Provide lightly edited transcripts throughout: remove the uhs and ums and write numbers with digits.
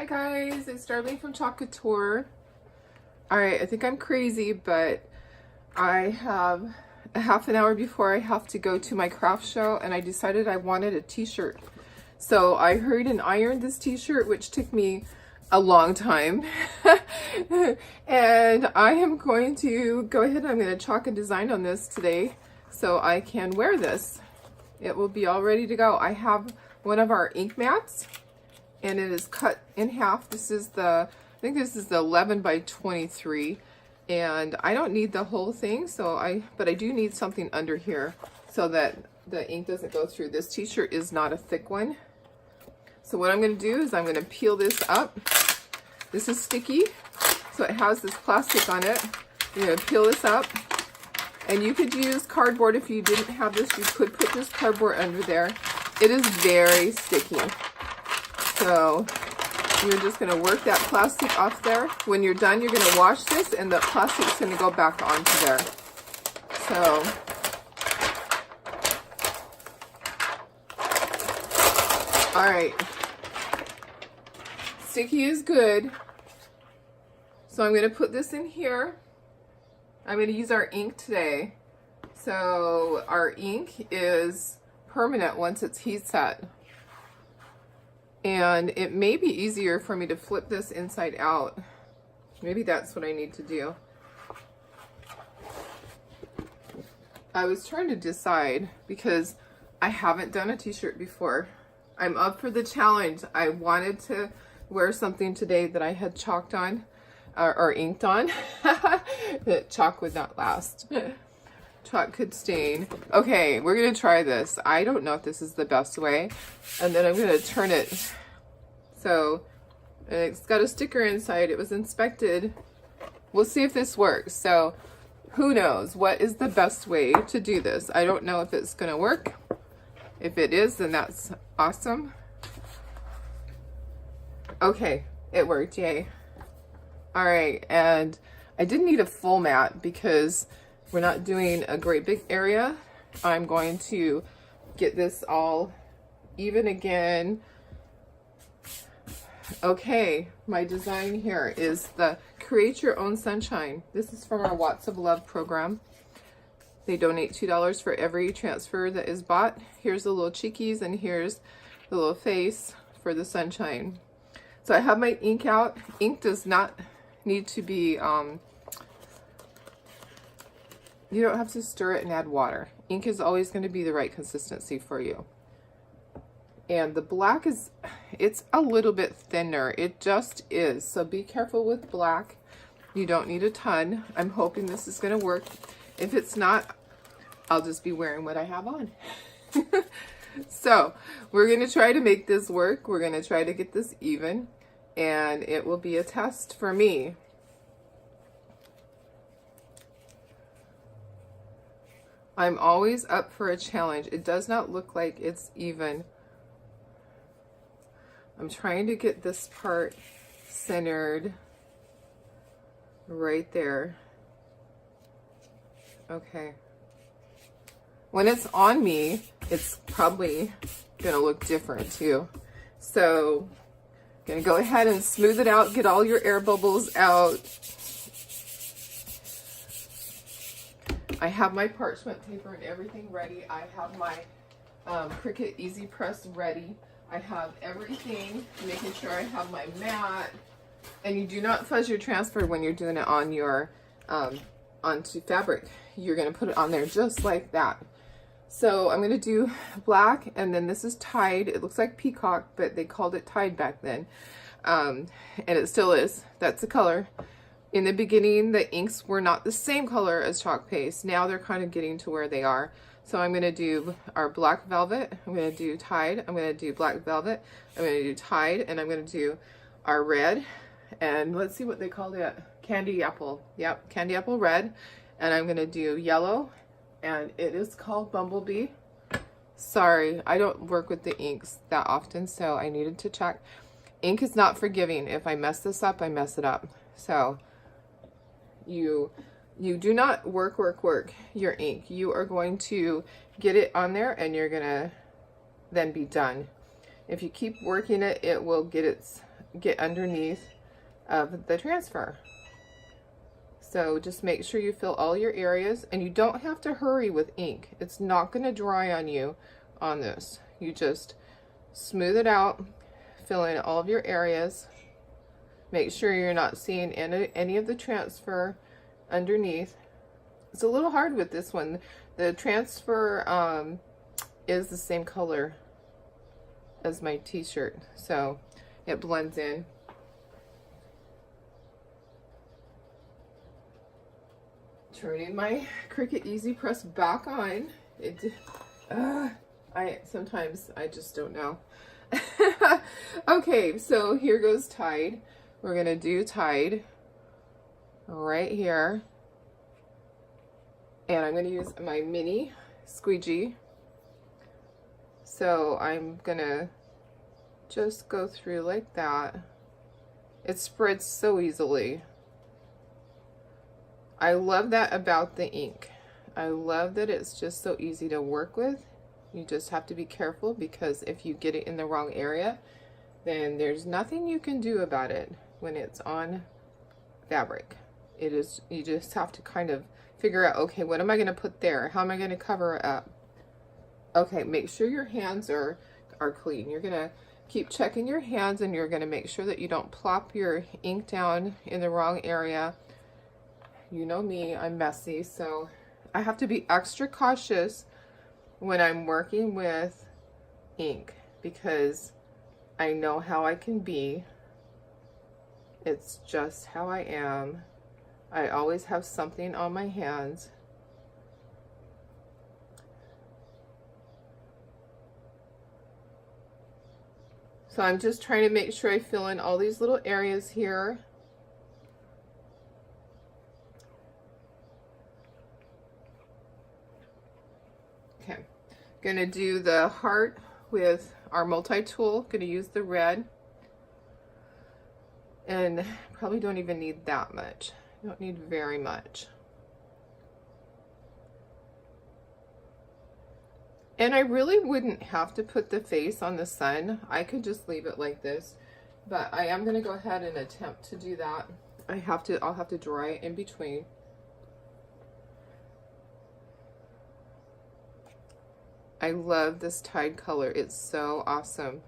Hi guys, it's Darlene from Couture. Alright, I think I'm crazy, but I have a half an hour before I have to go to my craft show, and I decided I wanted a t-shirt. So I hurried and ironed this t-shirt, which took me a long time. And I am going to go ahead and I'm going to chalk a design on this today so I can wear this. It will be all ready to go. I have one of our ink mats, and it is cut in half. This is I think this is the 11 by 23, and I don't need the whole thing, but I do need something under here so that the ink doesn't go through. This t-shirt is not a thick one. So what I'm going to do is I'm going to peel this up. This is sticky, so it has this plastic on it. You're going to peel this up, and you could use cardboard. If you didn't have this, you could put this cardboard under there. It is very sticky. So you're just going to work that plastic off there. When you're done, you're going to wash this, and the plastic's going to go back onto there. So all right, sticky is good. So I'm going to put this in here. I'm going to use our ink today. So our ink is permanent once it's heat set. And it may be easier for me to flip this inside out. Maybe that's what I need to do. I was trying to decide because I haven't done a t-shirt before. I'm up for the challenge. I wanted to wear something today that I had chalked on or inked on. That chalk would not last. Chalk could stain. Okay, we're gonna try this. I don't know if this is the best way. And then I'm gonna turn it. So, and it's got a sticker inside. It was inspected. We'll see if this works. So, who knows what is the best way to do this? I don't know if it's gonna work. If it is, then that's awesome. Okay, it worked, yay. All right, and I didn't need a full mat because we're not doing a great big area. I'm going to get this all even again. Okay, my design here is the Create Your Own Sunshine. This is from our Watts of Love program. They donate $2 for every transfer that is bought. Here's the little cheekies, and here's the little face for the sunshine. So I have my ink out. Ink does not need to be, you don't have to stir it and add water. Ink is always going to be the right consistency for you. And the black is, it's a little bit thinner. It just is. So be careful with black. You don't need a ton. I'm hoping this is going to work. If it's not, I'll just be wearing what I have on. So we're going to try to make this work. We're going to try to get this even, and it will be a test for me. I'm always up for a challenge. It does not look like it's even. I'm trying to get this part centered right there. Okay. When it's on me, it's probably gonna look different too. So, gonna go ahead and smooth it out, get all your air bubbles out. I have my parchment paper and everything ready. I have my Cricut Easy Press ready. I have everything, making sure I have my mat. And you do not fuzz your transfer when you're doing it on your onto fabric. You're going to put it on there just like that. So I'm going to do black, and then this is Tide. It looks like peacock, but they called it Tide back then. And it still is. That's the color. In the beginning, the inks were not the same color as chalk paste. Now they're kind of getting to where they are. So I'm going to do our black velvet. I'm going to do Tide. I'm going to do black velvet. I'm going to do Tide, and I'm going to do our red. And let's see what they called it. Candy apple. Yep, candy apple red. And I'm going to do yellow, and it is called Bumblebee. Sorry, I don't work with the inks that often, so I needed to check. Ink is not forgiving. If I mess this up, I mess it up. So you do not work your ink. You are going to get it on there, and you're going to then be done. If you keep working it, it will get its get underneath of the transfer. So just make sure you fill all your areas, and you don't have to hurry with ink. It's not going to dry on you on this. You just smooth it out, fill in all of your areas. Make sure you're not seeing any of the transfer underneath. It's a little hard with this one. The transfer is the same color as my t-shirt, so it blends in. Turning my Cricut Easy Press back on. Sometimes I just don't know. Okay, so here goes Tide. We're gonna do Tide right here, and I'm gonna use my mini squeegee. So I'm gonna just go through like that. It spreads so easily. I love that about the ink. I love that it's just so easy to work with. You just have to be careful, because if you get it in the wrong area, then there's nothing you can do about it when it's on fabric. You just have to kind of figure out, okay, what am I going to put there? How am I going to cover it up? Okay, make sure your hands are clean. You're going to keep checking your hands, and you're going to make sure that you don't plop your ink down in the wrong area. You know me, I'm messy, so I have to be extra cautious when I'm working with ink, because I know how I can be. It's just how I am. I always have something on my hands. So I'm just trying to make sure I fill in all these little areas here. Okay, gonna do the heart with our multi-tool. Gonna use the red, and probably don't even need that much. Don't need very much. And I really wouldn't have to put the face on the sun. I could just leave it like this, but I am gonna go ahead and attempt to do that. I'll have to dry it in between. I love this Tide color. It's so awesome.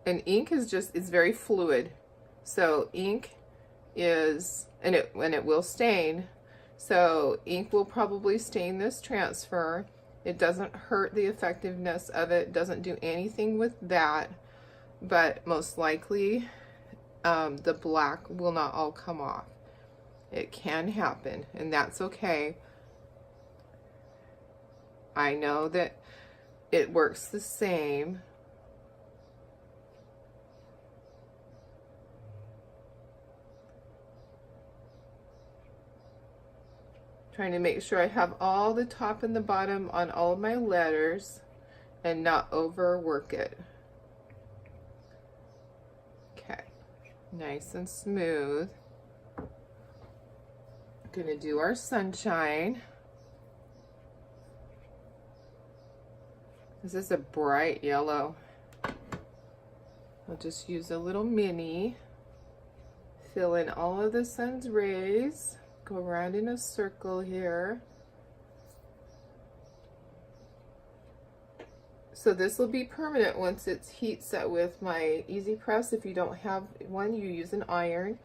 And ink is very fluid. So ink is, and it will stain. So ink will probably stain this transfer. It doesn't hurt the effectiveness of it. Doesn't do anything with that. But most likely, the black will not all come off. It can happen, and that's okay. I know that it works the same. Trying to make sure I have all the top and the bottom on all of my letters and not overwork it. Okay, nice and smooth. Gonna do our sunshine. This is a bright yellow. I'll just use a little mini. Fill in all of the sun's rays. Go around in a circle here. So this will be permanent once it's heat set with my Easy Press. If you don't have one, you use an iron.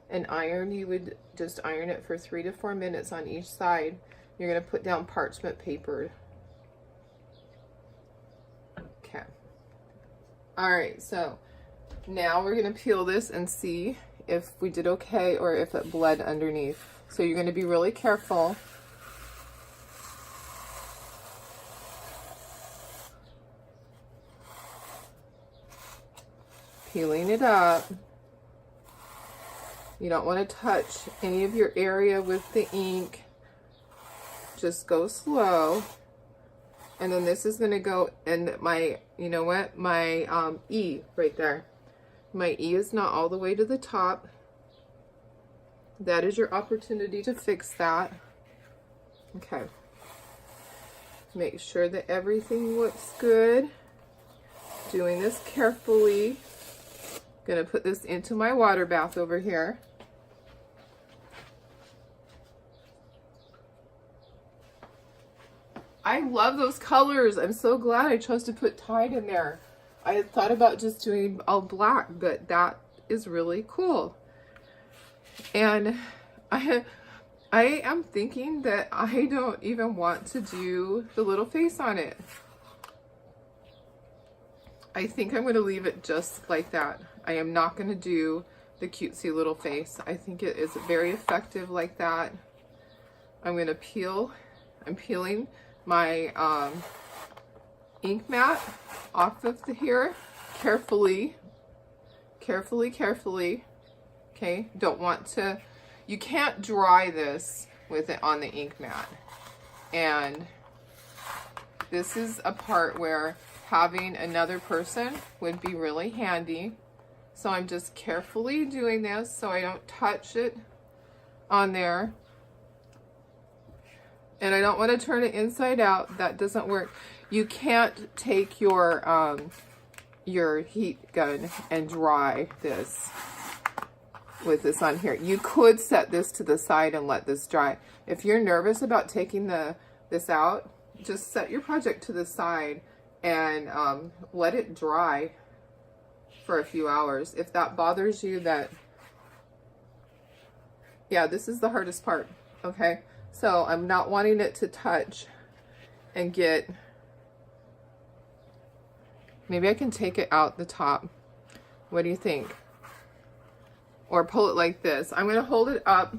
An iron, you would just iron it for 3 to 4 minutes on each side. You're going to put down parchment paper. Okay. Alright, so now we're going to peel this and see if we did okay or if it bled underneath. So you're going to be really careful. Peeling it up. You don't want to touch any of your area with the ink. Just go slow. And then this is going to go in my, you know what, my E right there. My E is not all the way to the top. That is your opportunity to fix that. Okay. Make sure that everything looks good. Doing this carefully. Gonna put this into my water bath over here. I love those colors. I'm so glad I chose to put Tide in there. I had thought about just doing all black, but that is really cool. And I am thinking that I don't even want to do the little face on it. I think I'm going to leave it just like that. I am not going to do the cutesy little face. I think it is very effective like that. I'm going to peel. I'm peeling my ink mat off of here carefully. Okay, don't want to, you can't dry this with it on the ink mat. And this is a part where having another person would be really handy. So I'm just carefully doing this so I don't touch it on there. And I don't want to turn it inside out. That doesn't work. You can't take your heat gun and dry this with this on here. You could set this to the side and let this dry. If you're nervous about taking this out, just set your project to the side and let it dry for a few hours. If that bothers you, yeah, this is the hardest part, okay? So I'm not wanting it to touch and get, maybe I can take it out the top. What do you think? Or pull it like this. I'm going to hold it up.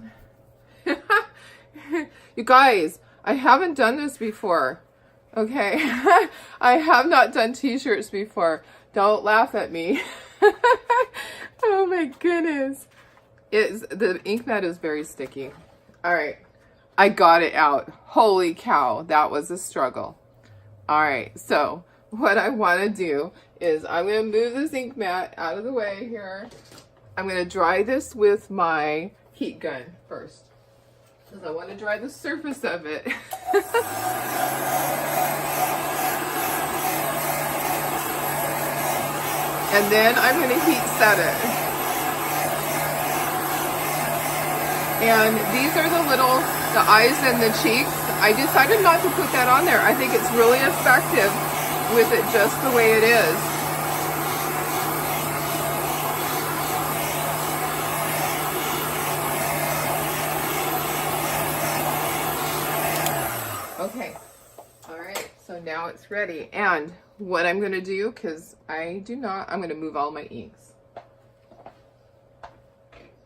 You guys, I haven't done this before. Okay. I have not done t-shirts before. Don't laugh at me. Oh my goodness. The ink mat is very sticky. All right. I got it out. Holy cow. That was a struggle. All right. So what I want to do is I'm going to move this ink mat out of the way here. I'm going to dry this with my heat gun first, because I want to dry the surface of it. And then I'm going to heat set it. And these are the eyes and the cheeks. I decided not to put that on there. I think it's really effective with it just the way it is. Okay, all right, so now it's ready. And what I'm gonna do, because I'm gonna move all my inks.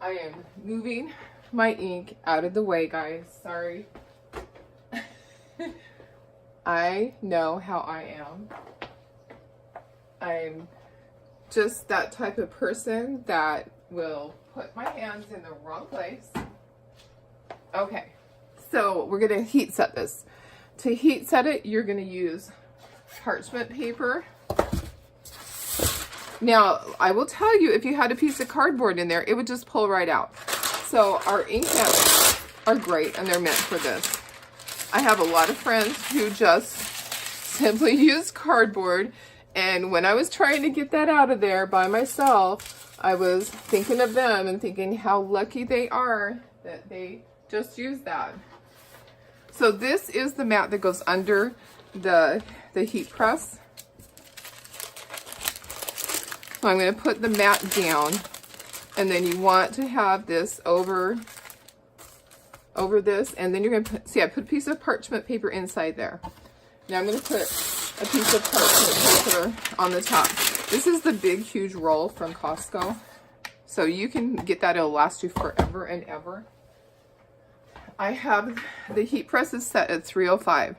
I am moving my ink out of the way, guys, sorry. I know how I am. I'm just that type of person that will put my hands in the wrong place. Okay, so we're gonna heat set this. To heat set it, you're gonna use parchment paper. Now, I will tell you, if you had a piece of cardboard in there, it would just pull right out. So our ink mats are great, and they're meant for this. I have a lot of friends who just simply use cardboard, and when I was trying to get that out of there by myself, I was thinking of them and thinking how lucky they are that they just use that. So this is the mat that goes under the heat press. So I'm going to put the mat down, and then you want to have this over this, and then you're going to put, see, I put a piece of parchment paper inside there. Now I'm going to put a piece of parchment paper on the top. This is the big, huge roll from Costco. So you can get that, it'll last you forever and ever. I have the heat press is set at 305.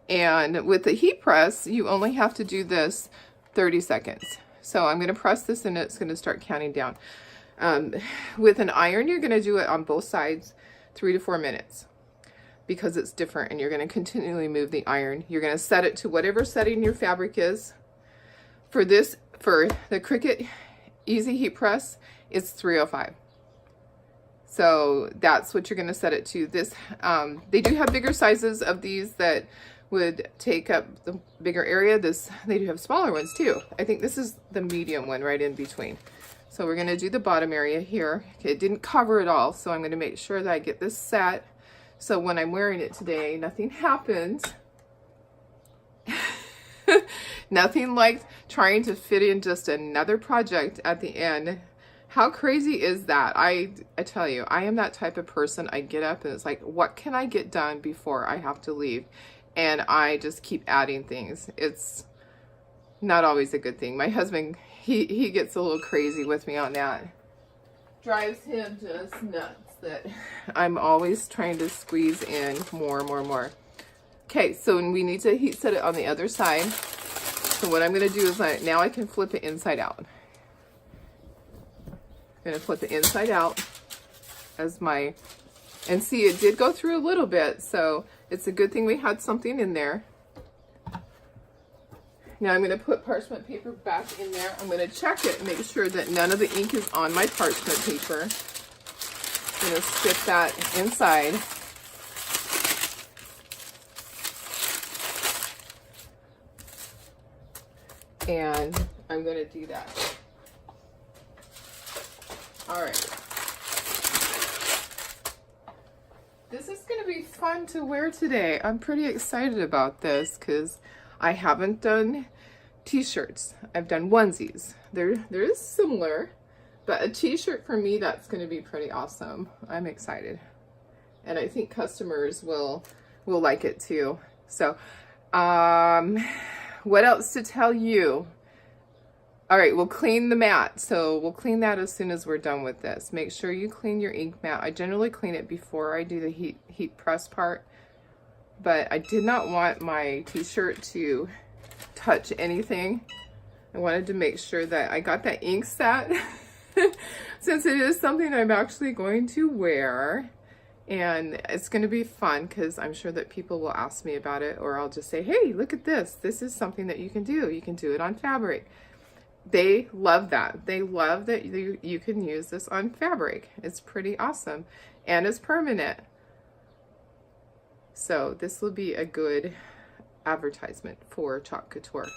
And with the heat press, you only have to do this 30 seconds. So I'm going to press this and it's going to start counting down. With an iron, you're going to do it on both sides 3 to 4 minutes because it's different, and you're going to continually move the iron. You're going to set it to whatever setting your fabric is. For the Cricut Easy Heat Press, it's 305. So that's what you're going to set it to. This they do have bigger sizes of these that would take up the bigger area. They do have smaller ones too. I think this is the medium one right in between. So we're gonna do the bottom area here. Okay, it didn't cover it all, so I'm gonna make sure that I get this set. So when I'm wearing it today, nothing happens. Nothing like trying to fit in just another project at the end. How crazy is that? I tell you, I am that type of person. I get up and it's like, what can I get done before I have to leave? And I just keep adding things. It's not always a good thing. My husband, he gets a little crazy with me on that. Drives him just nuts that I'm always trying to squeeze in more. Okay, so we need to heat set it on the other side. So what I'm going to do is now I can flip it inside out. I'm going to flip it inside out as my, and see, it did go through a little bit, so it's a good thing we had something in there. Now I'm going to put parchment paper back in there. I'm going to check it and make sure that none of the ink is on my parchment paper. I'm going to stick that inside. And I'm going to do that. All right. This is going to be fun to wear today. I'm pretty excited about this because I haven't done t-shirts. I've done onesies. They're similar, but a t-shirt for me, that's going to be pretty awesome. I'm excited. And I think customers will like it too. So, what else to tell you? All right, we'll clean the mat. So we'll clean that as soon as we're done with this. Make sure you clean your ink mat. I generally clean it before I do the heat press part, but I did not want my t-shirt to touch anything. I wanted to make sure that I got that ink set since it is something I'm actually going to wear. And it's going to be fun because I'm sure that people will ask me about it, or I'll just say, hey, look at this. This is something that you can do. You can do it on fabric. They love that. They love that you can use this on fabric. It's pretty awesome. And it's permanent. So this will be a good advertisement for Chalk Couture.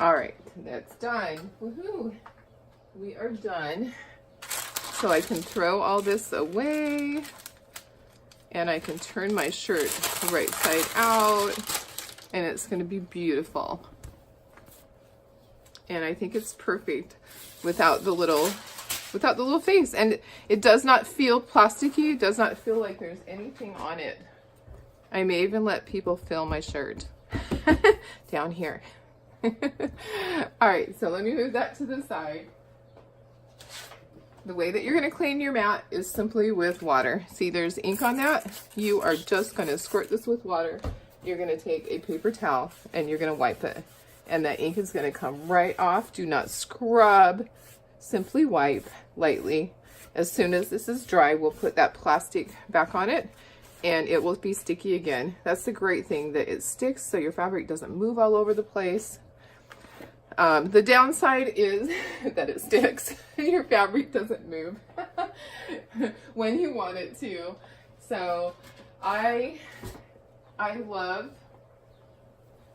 All right, that's done. Woohoo! We are done. So I can throw all this away. And I can turn my shirt right side out. And it's going to be beautiful. And I think it's perfect without the little face. And it does not feel plasticky. It does not feel like there's anything on it. I may even let people fill my shirt down here. All right, so let me move that to the side. The way that you're going to clean your mat is simply with water. See, there's ink on that. You are just going to squirt this with water. You're going to take a paper towel and you're going to wipe it. And that ink is going to come right off. Do not scrub. Simply wipe lightly. As soon as this is dry, we'll put that plastic back on it and it will be sticky again. That's the great thing, that it sticks so your fabric doesn't move all over the place. The downside is that it sticks. Your fabric doesn't move when you want it to. So I love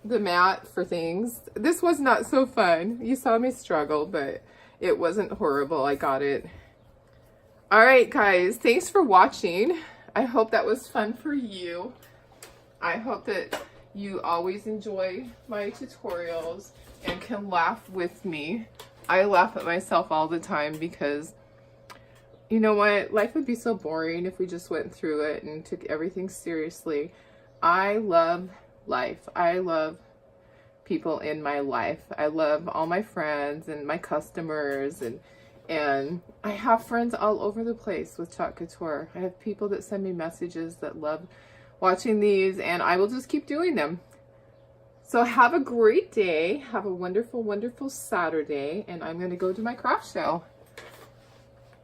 the mat for things. This was not so fun. You saw me struggle, but it wasn't horrible. I got it. All right, guys, thanks for watching. I hope that was fun for you. I hope that you always enjoy my tutorials and can laugh with me. I laugh at myself all the time because, you know what, life would be so boring if we just went through it and took everything seriously. I love life. I love people in my life. I love all my friends and my customers, and I have friends all over the place with Chalk Couture. I have people that send me messages that love watching these, and I will just keep doing them. So have a great day. Have a wonderful, wonderful Saturday, and I'm going to go to my craft show.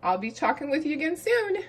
I'll be chalking with you again soon.